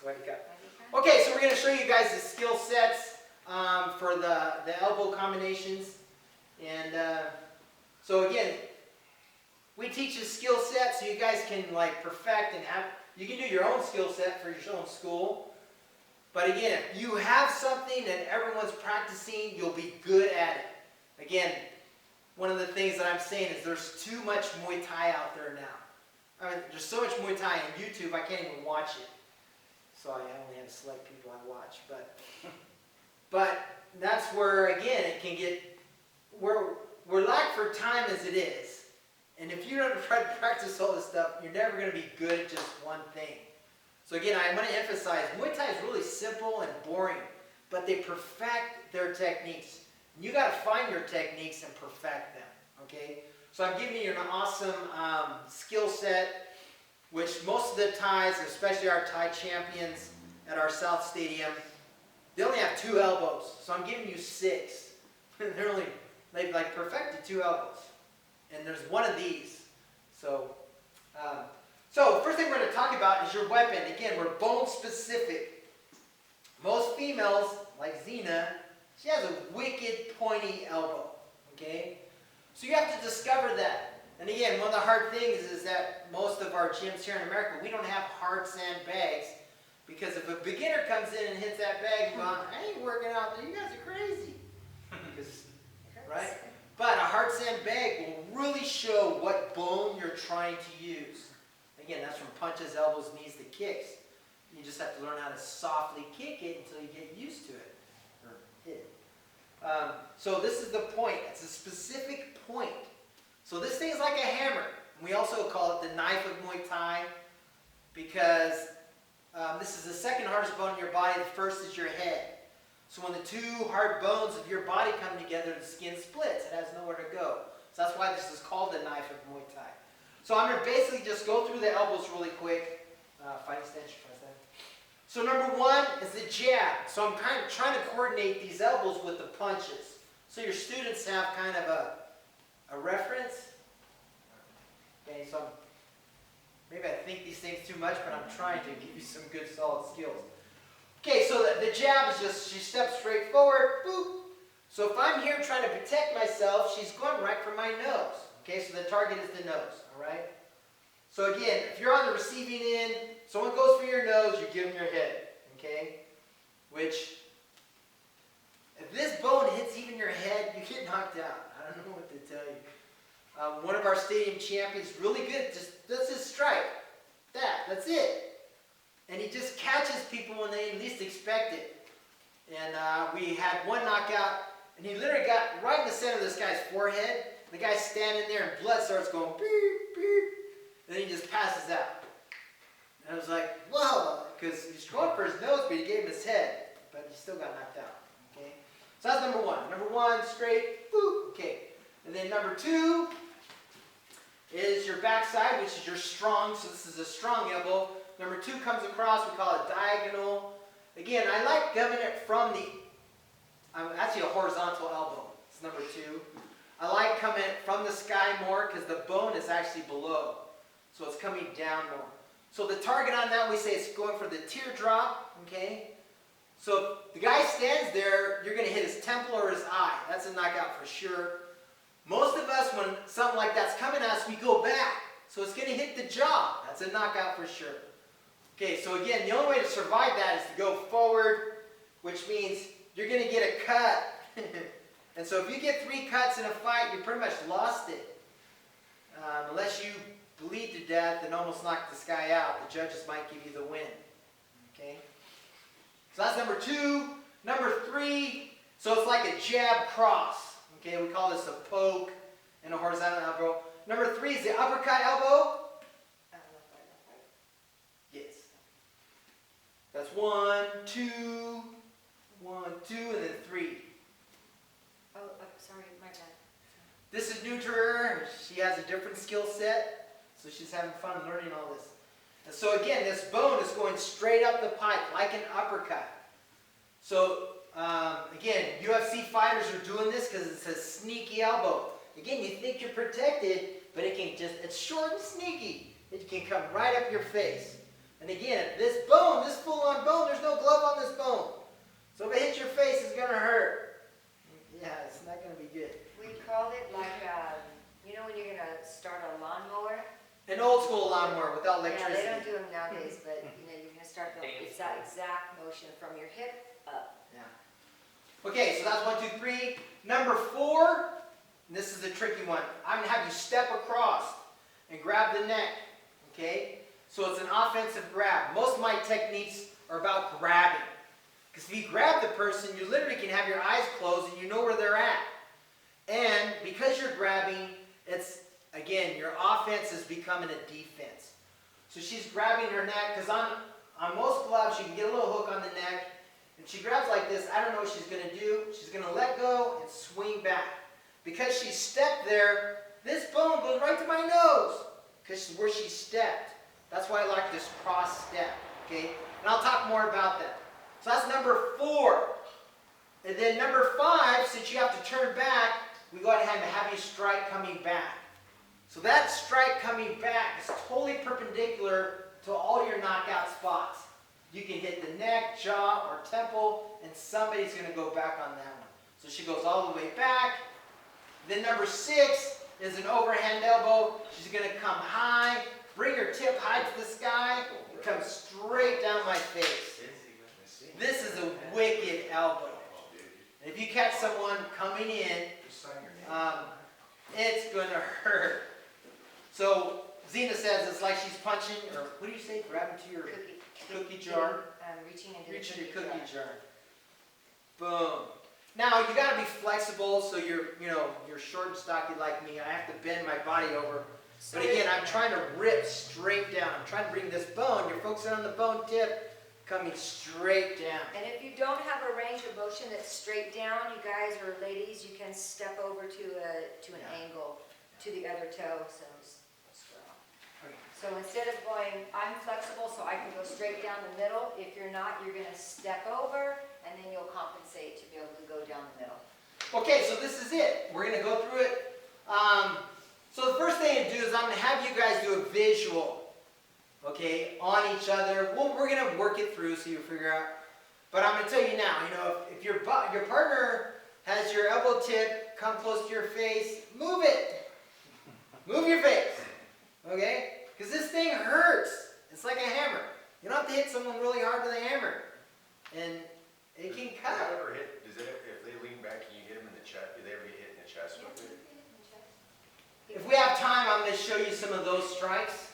Wake up. Okay, so we're going to show you guys the skill sets for the elbow combinations. And so again, we teach a skill set so you guys can like perfect and have, you can do your own skill set for your own school. But again, if you have something and everyone's practicing, you'll be good at it. Again, one of the things that I'm saying is there's too much Muay Thai out there now. I mean, there's so much Muay Thai on YouTube, I can't even watch it. So I only have select people I watch. But that's where, again, it can get, we're lack for time as it is. And if you don't try to practice all this stuff, you're never going to be good at just one thing. So again, I want to emphasize, Muay Thai is really simple and boring, but they perfect their techniques. You got to find your techniques and perfect them, okay? So I'm giving you an awesome skill set, which most of the Thais, especially our Thai champions at our South Stadium, they only have 2 elbows. So I'm giving you 6. They've like perfected 2 elbows. And there's one of these. So the first thing we're going to talk about is your weapon. Again, we're bone specific. Most females, like Zena, she has a wicked pointy elbow. Okay? So you have to discover that. And again, one of the hard things is that most of our gyms here in America, we don't have hard sand bags. Because if a beginner comes in and hits that bag, well, I ain't working out there. You guys are crazy. Right? But a hard sand bag will really show what bone you're trying to use. Again, that's from punches, elbows, knees to kicks. You just have to learn how to softly kick it until you get used to it. Or hit it. So this is the point. It's a specific point. So this thing is like a hammer. We also call it the knife of Muay Thai because this is the second hardest bone in your body. The first is your head. So when the 2 hard bones of your body come together, the skin splits. It has nowhere to go. So that's why this is called the knife of Muay Thai. So I'm going to basically just go through the elbows really quick. Fighting stance, So number 1 is the jab. So I'm kind of trying to coordinate these elbows with the punches. So your students have kind of a reference. Okay, so maybe I think these things too much, but I'm trying to give you some good solid skills. Okay, so the jab is just, she steps straight forward, boop. So if I'm here trying to protect myself, she's going right for my nose. Okay, so the target is the nose, all right? So again, if you're on the receiving end, someone goes for your nose, you give them your head, okay? Which, if this bone hits even your head, you get knocked out. I don't know what to tell you. One of our stadium champions, really good, just does his strike. That's it. And he just catches people when they least expect it. And we had one knockout, and he literally got right in the center of this guy's forehead. The guy's standing there, and blood starts going beep, beep. And then he just passes out. And I was like, whoa, because he's going for his nose, but he gave him his head. But he still got knocked out. Okay? So that's number 1. Number 1, straight, boop. Okay. And then number 2 is your backside, which is your strong. So this is a strong elbow. Number 2 comes across, we call it diagonal. Again, I like coming it from the, actually a horizontal elbow. It's number 2. I like coming from the sky more because the bone is actually below. So it's coming down more. So the target on that, we say it's going for the teardrop, okay? So if the guy stands there, you're going to hit his temple or his eye. That's a knockout for sure. Most of us, when something like that's coming at us, we go back. So it's going to hit the jaw. That's a knockout for sure. Okay, so again, the only way to survive that is to go forward, which means you're going to get a cut. And so if you get 3 cuts in a fight, you pretty much lost it. Unless you bleed to death and almost knock this guy out, the judges might give you the win. Okay? So that's number 2. Number 3, so it's like a jab cross. Okay, we call this a poke and a horizontal elbow. Number 3 is the uppercut elbow. Yes. That's 1, 2, 1, 2, and then 3. Oh, sorry, my bad. This is new to her. She has a different skill set, so she's having fun learning all this. And so again, this bone is going straight up the pike, like an uppercut. So again, UFC fighters are doing this because it's a sneaky elbow. Again, you think you're protected, but it's short and sneaky. It can come right up your face. And again, this bone, this full-on they don't electricity. do them nowadays, but you know, you're gonna start the, it's that exact motion from your hip up. Yeah. Okay, so that's 1, 2, 3. Number 4, and this is a tricky one. I'm going to have you step across and grab the neck. Okay? So it's an offensive grab. Most of my techniques are about grabbing. Because if you grab the person, you literally can have your eyes closed and you know where they're at. And because you're grabbing, it's, again, your offense is becoming a defense. So she's grabbing her neck, because on most gloves, you can get a little hook on the neck. And she grabs like this. I don't know what she's going to do. She's going to let go and swing back. Because she stepped there, this bone goes right to my nose. Because where she stepped. That's why I like this cross step. Okay? And I'll talk more about that. So that's number 4. And then number 5, since you have to turn back, we go ahead and have you strike coming back. So that strike coming back is totally perpendicular to all your knockout spots. You can hit the neck, jaw, or temple, and somebody's going to go back on that one. So she goes all the way back. Then number 6 is an overhand elbow. She's going to come high, bring her tip high to the sky, and come straight down my face. This is a wicked elbow. And if you catch someone coming in, it's going to hurt. So Zena says it's like she's punching, or what do you say, grabbing to your cookie jar? Reaching into Reaching the your cookie jar. Boom. Now you got to be flexible, so you're short and stocky like me. I have to bend my body over. So But again, I'm trying to rip straight down. I'm trying to bring this bone. You're focusing on the bone tip, coming straight down. And if you don't have a range of motion that's straight down, you guys or ladies, you can step over to an angle to the other toe. So instead of going, I'm flexible so I can go straight down the middle. If you're not, you're going to step over and then you'll compensate to be able to go down the middle. Okay, so this is it. We're going to go through it. So the first thing to do is I'm going to have you guys do a visual, okay, on each other. We're going to work it through so you figure out. But I'm going to tell you now, if your partner has your elbow tip come close to your face, move it. Move your face, okay? Because this thing hurts. It's like a hammer. You don't have to hit someone really hard with a hammer. And it can cut. If they lean back, can you hit them in the chest? Do they ever get hit in the chest with it? If we have time, I'm going to show you some of those strikes.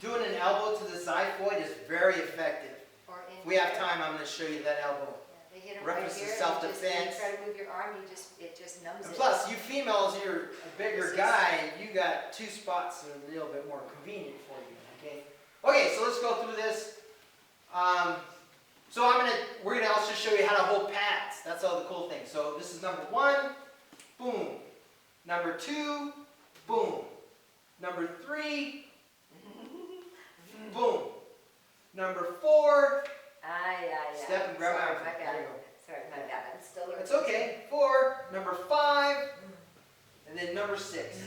Doing an elbow to the xiphoid is very effective. If we have time, I'm going to show you that elbow. They hit them Reference to right here. self-defense. You try to move your arm, it just numbs And it. plus, you females, you're a bigger guy, you got 2 spots that are a little bit more convenient for you. Okay. Okay, so let's go through this. So we're gonna also show you how to hold pads. That's all the cool things. So this is number 1, boom. Number 2, boom. Number 3, boom. Number 4, step and grab my arm. There you go. Sorry, my bad. I'm still learning. It's okay. 4, number 5, and then number 6.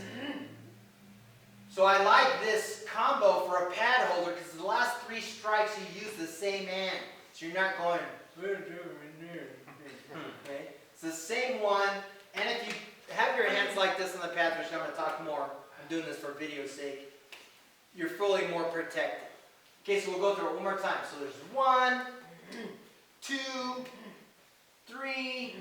So I like this combo for a pad holder because the last 3 strikes you use the same hand. So you're not going, okay? It's the same one. And if you have your hands like this on the pads, which I'm going to talk more, I'm doing this for video's sake, you're fully more protected. Okay, so we'll go through it one more time. So there's 1, 2, 3,